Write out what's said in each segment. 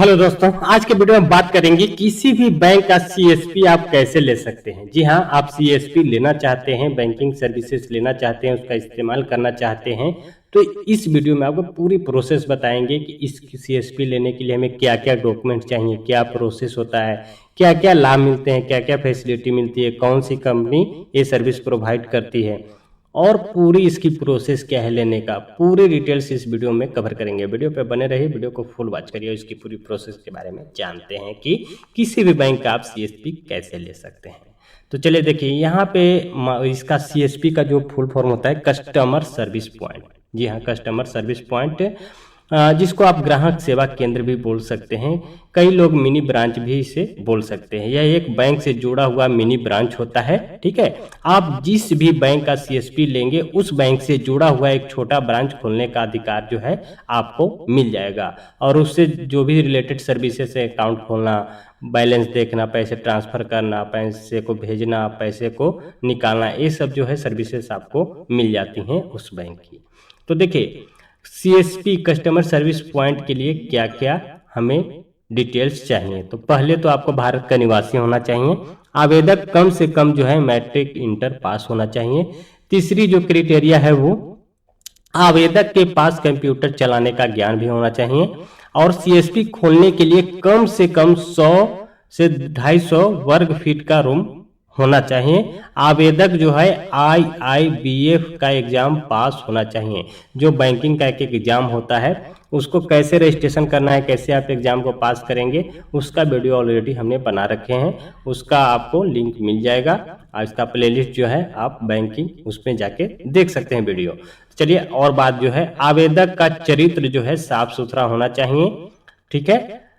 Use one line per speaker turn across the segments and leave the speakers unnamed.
Hello दोस्तों, आज के वीडियो में बात करेंगे किसी भी बैंक का सीएसपी आप कैसे ले सकते हैं। जी हाँ, आप सीएसपी लेना चाहते हैं, बैंकिंग सर्विसेज लेना चाहते हैं, उसका इस्तेमाल करना चाहते हैं, तो इस वीडियो में आपको पूरी प्रोसेस बताएंगे कि इस सीएसपी लेने के लिए हमें क्या क्या डॉक्यूमेंट चाहिए, क्या प्रोसेस होता है, क्या क्या लाभ मिलते हैं, क्या क्या फैसिलिटी मिलती है, कौन सी कंपनी ये सर्विस प्रोवाइड करती है और पूरी इसकी प्रोसेस क्या है लेने का, पूरी डिटेल्स इस वीडियो में कवर करेंगे। वीडियो पे बने रहिए, वीडियो को फुल वॉच करिए, इसकी पूरी प्रोसेस के बारे में जानते हैं कि किसी भी बैंक का आप सीएसपी कैसे ले सकते हैं। तो चलिए देखिए, यहाँ पे इसका सीएसपी का जो फुल फॉर्म होता है कस्टमर सर्विस पॉइंट। जी हाँ, कस्टमर सर्विस पॉइंट, जिसको आप ग्राहक सेवा केंद्र भी बोल सकते हैं, कई लोग मिनी ब्रांच भी इसे बोल सकते हैं। यह एक बैंक से जुड़ा हुआ मिनी ब्रांच होता है। ठीक है, आप जिस भी बैंक का सीएसपी लेंगे उस बैंक से जुड़ा हुआ एक छोटा ब्रांच खोलने का अधिकार जो है आपको मिल जाएगा, और उससे जो भी रिलेटेड सर्विसेज है, अकाउंट खोलना, बैलेंस देखना, पैसे ट्रांसफर करना, पैसे को भेजना, पैसे को निकालना, ये सब जो है सर्विसेज आपको मिल जाती हैं उस बैंक की। तो देखिए, सीएसपी कस्टमर सर्विस पॉइंट के लिए क्या क्या हमें डिटेल्स चाहिए। तो पहले तो आपको भारत का निवासी होना चाहिए, आवेदक कम से कम जो है मैट्रिक इंटर पास होना चाहिए। तीसरी जो क्राइटेरिया है वो आवेदक के पास कंप्यूटर चलाने का ज्ञान भी होना चाहिए, और सीएसपी खोलने के लिए कम से कम 100 से 250 वर्ग फीट का रूम होना चाहिए। आवेदक जो है IIBF का एग्जाम पास होना चाहिए। जो बैंकिंग का एक एग्जाम होता है उसको कैसे रजिस्ट्रेशन करना है, कैसे आप एग्जाम को पास करेंगे, उसका वीडियो ऑलरेडी हमने बना रखे हैं, उसका आपको लिंक मिल जाएगा। इसका प्लेलिस्ट जो है आप बैंकिंग उसमें जाके देख सकते हैं वीडियो। चलिए, और बात जो है, आवेदक का चरित्र जो है साफ सुथरा होना चाहिए। ठीक है,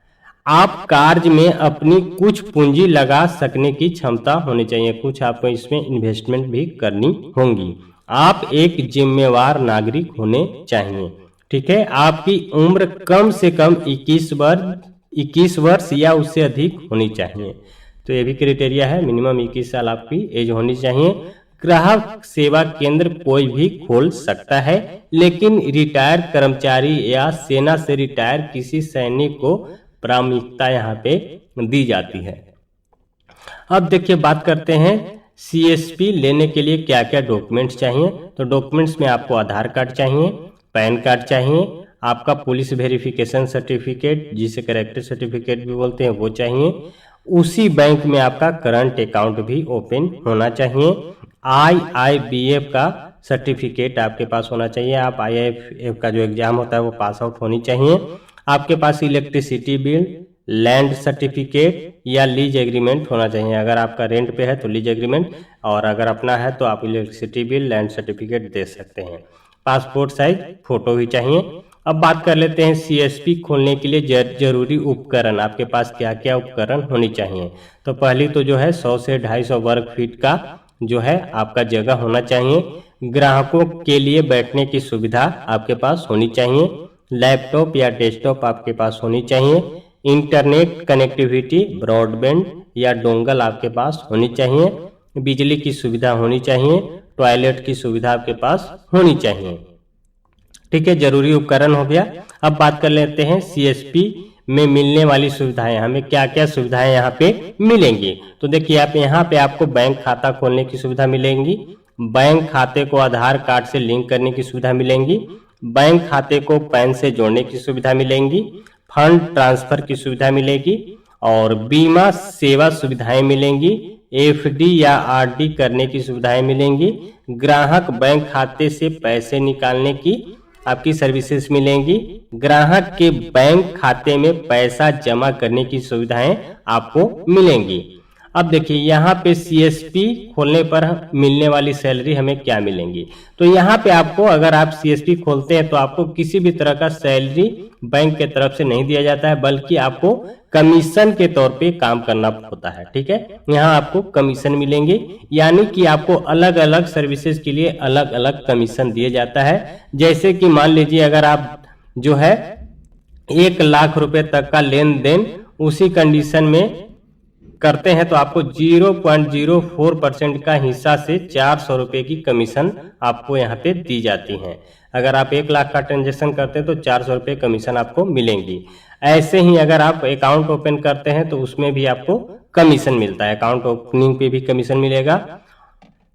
आप कार्य में अपनी कुछ पूंजी लगा सकने की क्षमता होनी चाहिए, कुछ आपको इसमें इन्वेस्टमेंट भी करनी होंगी। आप एक जिम्मेवार नागरिक होने चाहिए। ठीक है, आपकी उम्र कम से कम 21 वर्ष या उससे अधिक होनी चाहिए। तो ये भी क्राइटेरिया है, मिनिमम 21 साल आपकी एज होनी चाहिए। ग्राहक सेवा केंद्र कोई भी खोल सकता है, लेकिन रिटायर्ड कर्मचारी या सेना से रिटायर किसी सैनिक को प्राथमिकता यहाँ पे दी जाती है। अब देखिए, बात करते हैं सीएसपी लेने के लिए क्या क्या डॉक्यूमेंट्स चाहिए। तो डॉक्यूमेंट्स में आपको आधार कार्ड चाहिए, पैन कार्ड चाहिए, आपका पुलिस वेरिफिकेशन सर्टिफिकेट जिसे कैरेक्टर सर्टिफिकेट भी बोलते हैं वो चाहिए। उसी बैंक में आपका करंट अकाउंट भी ओपन होना चाहिए। IIBF का सर्टिफिकेट आपके पास होना चाहिए। आप IIBF का जो एग्जाम होता है वो पास आउट होनी चाहिए। आपके पास इलेक्ट्रिसिटी बिल, लैंड सर्टिफिकेट या लीज एग्रीमेंट होना चाहिए। अगर आपका रेंट पे है तो लीज एग्रीमेंट, और अगर अपना है तो आप इलेक्ट्रिसिटी बिल, लैंड सर्टिफिकेट दे सकते हैं। पासपोर्ट साइज फोटो भी चाहिए। अब बात कर लेते हैं सीएसपी खोलने के लिए जरूरी उपकरण, आपके पास क्या क्या उपकरण होनी चाहिए। तो पहली तो जो है 100 से 250 वर्ग फीट का जो है आपका जगह होना चाहिए। ग्राहकों के लिए बैठने की सुविधा आपके पास होनी चाहिए। लैपटॉप या डेस्कटॉप आपके पास होनी चाहिए। इंटरनेट कनेक्टिविटी, ब्रॉडबैंड या डोंगल आपके पास होनी चाहिए। बिजली की सुविधा होनी चाहिए। टॉयलेट की सुविधा आपके पास होनी चाहिए। ठीक है, जरूरी उपकरण हो गया। अब बात कर लेते हैं सीएसपी में मिलने वाली सुविधाएं, हमें क्या क्या सुविधाएं यहाँ पे मिलेंगी। तो देखिए, आप यहाँ पे आपको बैंक खाता खोलने की सुविधा मिलेंगी, बैंक खाते को आधार कार्ड से लिंक करने की सुविधा मिलेंगी, बैंक खाते को पैन से जोड़ने की सुविधा मिलेंगी, फंड ट्रांसफर की सुविधा मिलेगी, और बीमा सेवा सुविधाएं मिलेंगी, FD या RD करने की सुविधाएं मिलेंगी, ग्राहक बैंक खाते से पैसे निकालने की आपकी सर्विसेज मिलेंगी, ग्राहक के बैंक खाते में पैसा जमा करने की सुविधाएं आपको मिलेंगी। अब देखिए, यहाँ पे सीएसपी खोलने पर मिलने वाली सैलरी हमें क्या मिलेंगी। तो यहाँ पे आपको, अगर आप सीएसपी खोलते हैं तो आपको किसी भी तरह का सैलरी बैंक के तरफ से नहीं दिया जाता है, बल्कि आपको कमीशन के तौर पे काम करना होता है। ठीक है, यहाँ आपको कमीशन मिलेंगे, यानी कि आपको अलग अलग सर्विसेज के लिए अलग अलग कमीशन दिया जाता है। जैसे कि मान लीजिए, अगर आप जो है 1 लाख रुपए तक का लेन देन उसी कंडीशन में करते हैं तो आपको 0.04% का हिस्सा से 400 रुपए की कमीशन आपको यहाँ पे दी जाती है। अगर आप 1 लाख का ट्रांजेक्शन करते हैं तो 400 रुपये कमीशन आपको मिलेंगी। ऐसे ही अगर आप अकाउंट ओपन करते हैं तो उसमें भी आपको कमीशन मिलता है, अकाउंट ओपनिंग पे भी कमीशन मिलेगा।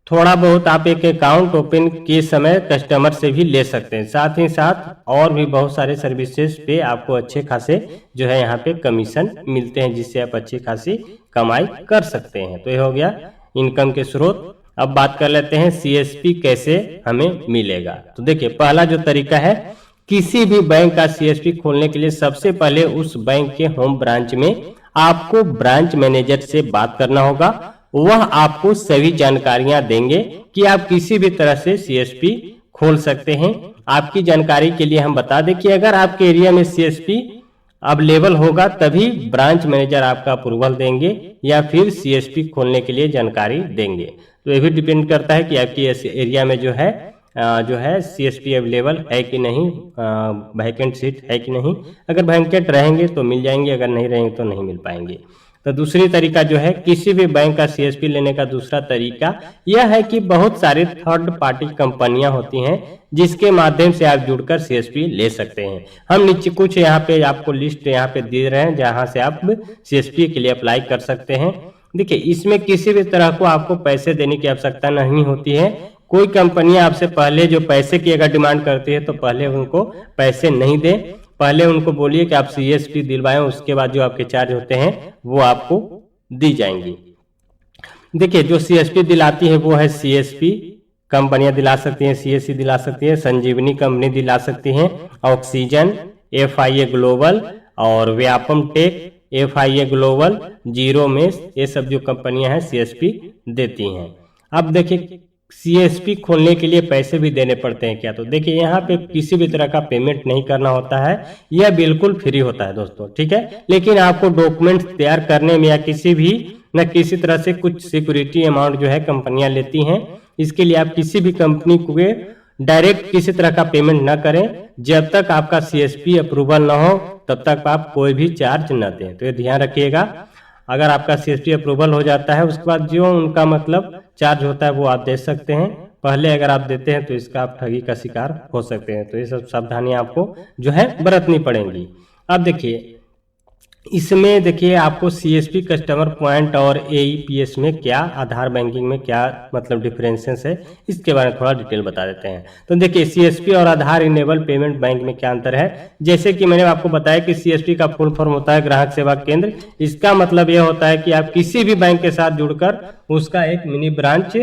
थोड़ा बहुत आप एक अकाउंट ओपन के समय कस्टमर से भी ले सकते हैं, साथ ही साथ और भी बहुत सारे सर्विसेज पे आपको अच्छे खासे जो है यहाँ पे कमीशन मिलते हैं, जिससे आप अच्छी खासी कमाई कर सकते हैं। तो ये हो गया इनकम के स्रोत। अब बात कर लेते हैं सीएसपी कैसे हमें मिलेगा। तो देखिए पहला जो तरीका है, किसी भी बैंक का सीएसपी खोलने के लिए सबसे पहले उस बैंक के होम ब्रांच में आपको ब्रांच मैनेजर से बात करना होगा। वह आपको सभी जानकारियां देंगे कि आप किसी भी तरह से सीएसपी खोल सकते हैं। आपकी जानकारी के लिए हम बता दें कि अगर आपके एरिया में सीएसपी अवेलेबल होगा तभी ब्रांच मैनेजर आपका अप्रूवल देंगे या फिर सीएसपी खोलने के लिए जानकारी देंगे। तो ये भी डिपेंड करता है कि आपकी एरिया में जो है सीएसपी अवेलेबल है कि नहीं, वैकेंट सीट है कि नहीं। अगर वैकेंट रहेंगे तो मिल जाएंगे, अगर नहीं रहेंगे तो नहीं मिल पाएंगे। तो दूसरी तरीका जो है किसी भी बैंक का सीएसपी लेने का दूसरा तरीका यह है कि बहुत सारे थर्ड पार्टी कंपनियां होती हैं जिसके माध्यम से आप जुड़कर सीएसपी ले सकते हैं। हम नीचे कुछ यहाँ पे आपको लिस्ट यहाँ पे दे रहे हैं जहां से आप सीएसपी के लिए अप्लाई कर सकते हैं। देखिए इसमें किसी भी तरह को आपको पैसे देने की आवश्यकता नहीं होती है। कोई कंपनी आपसे पहले जो पैसे की अगर डिमांड करती है तो पहले उनको पैसे नहीं दें, पहले उनको बोलिए कि आप सीएसपी दिलवाएं, उसके बाद जो आपके चार्ज होते हैं वो आपको दी जाएंगी। देखिए जो सीएसपी दिलाती है वो है सीएसपी कंपनियां दिला सकती हैं, सीएससी दिला सकती है, संजीवनी कंपनी दिला सकती हैं, ऑक्सीजन, एफआईए ग्लोबल और Vyapam tech, FIA global, zero mess, ये सब जो कंपनियां हैं सीएसपी देती हैं। अब देखिए सीएसपी खोलने के लिए पैसे भी देने पड़ते हैं क्या? तो देखिए यहाँ पे किसी भी तरह का पेमेंट नहीं करना होता है, यह बिल्कुल फ्री होता है दोस्तों, ठीक है। लेकिन आपको डॉक्यूमेंट्स तैयार करने में या किसी भी न किसी तरह से कुछ सिक्योरिटी अमाउंट जो है कंपनियां लेती हैं। इसके लिए आप किसी भी कंपनी को डायरेक्ट किसी तरह का पेमेंट न करें। जब तक आपका सीएसपी अप्रूवल न हो तब तक आप कोई भी चार्ज न दें। तो ये ध्यान रखिएगा। अगर आपका सीएसपी अप्रूवल हो जाता है उसके बाद जो उनका मतलब चार्ज होता है वो आप दे सकते हैं। पहले अगर आप देते हैं तो इसका आप ठगी का शिकार हो सकते हैं। तो ये सब सावधानियां आपको जो है बरतनी पड़ेंगी। अब देखिए इसमें देखिए आपको सीएसपी कस्टमर पॉइंट और एईपीएस में क्या, आधार बैंकिंग में क्या मतलब डिफरेंसेस है, इसके बारे में थोड़ा डिटेल बता देते हैं। तो देखिए सीएसपी और आधार इनेबल पेमेंट बैंक में क्या अंतर है। जैसे कि मैंने आपको बताया कि सीएसपी का फुल फॉर्म होता है ग्राहक सेवा केंद्र। इसका मतलब यह होता है कि आप किसी भी बैंक के साथ जुड़कर उसका एक मिनी ब्रांच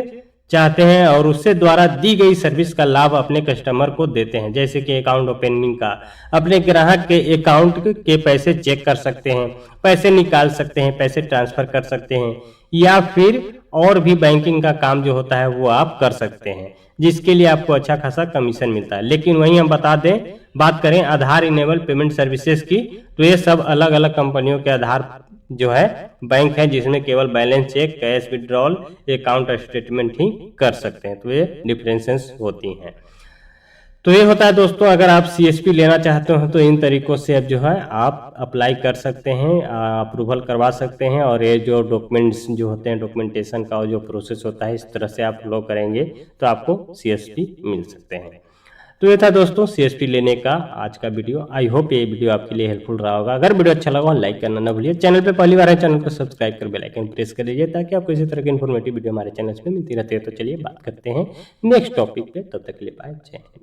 चाहते हैं और उससे द्वारा दी गई सर्विस का लाभ अपने कस्टमर को देते हैं। जैसे कि अकाउंट ओपनिंग का, अपने ग्राहक के अकाउंट के पैसे चेक कर सकते हैं, पैसे निकाल सकते हैं, पैसे ट्रांसफर कर सकते हैं, या फिर और भी बैंकिंग का काम जो होता है वो आप कर सकते हैं, जिसके लिए आपको अच्छा खासा कमीशन मिलता है। लेकिन वहीं हम बता दें, बात करें आधार इनेबल पेमेंट सर्विसेज की, तो ये सब अलग अलग कंपनियों के आधार जो है बैंक है जिसमें केवल balance check, cash withdrawal, account statement ही कर सकते हैं। तो ये डिफरेंसेस होती हैं। तो ये होता है दोस्तों, अगर आप सीएसपी लेना चाहते हो तो इन तरीकों से अब जो है आप अप्लाई कर सकते हैं, अप्रूवल करवा सकते हैं। और ये जो डॉक्यूमेंट्स जो होते हैं, डॉक्यूमेंटेशन का जो प्रोसेस होता है, इस तरह से आप फॉलो करेंगे तो आपको सीएसपी मिल सकते हैं। तो ये था दोस्तों सीएसपी लेने का आज का वीडियो। आई होप ये वीडियो आपके लिए हेल्पफुल रहा होगा। अगर वीडियो अच्छा लगा लाइक करना ना भूलिए। चैनल पे पहली बार है चैनल को सब्सक्राइब कर बेल आइकन प्रेस कर लीजिए ताकि आपको इसी तरह की इन्फॉर्मेटिव वीडियो हमारे चैनल पे मिलती रहती है। तो चलिए बात करते हैं नेक्स्ट टॉपिक पे, तब तक के लिए बाय, जय हिंद।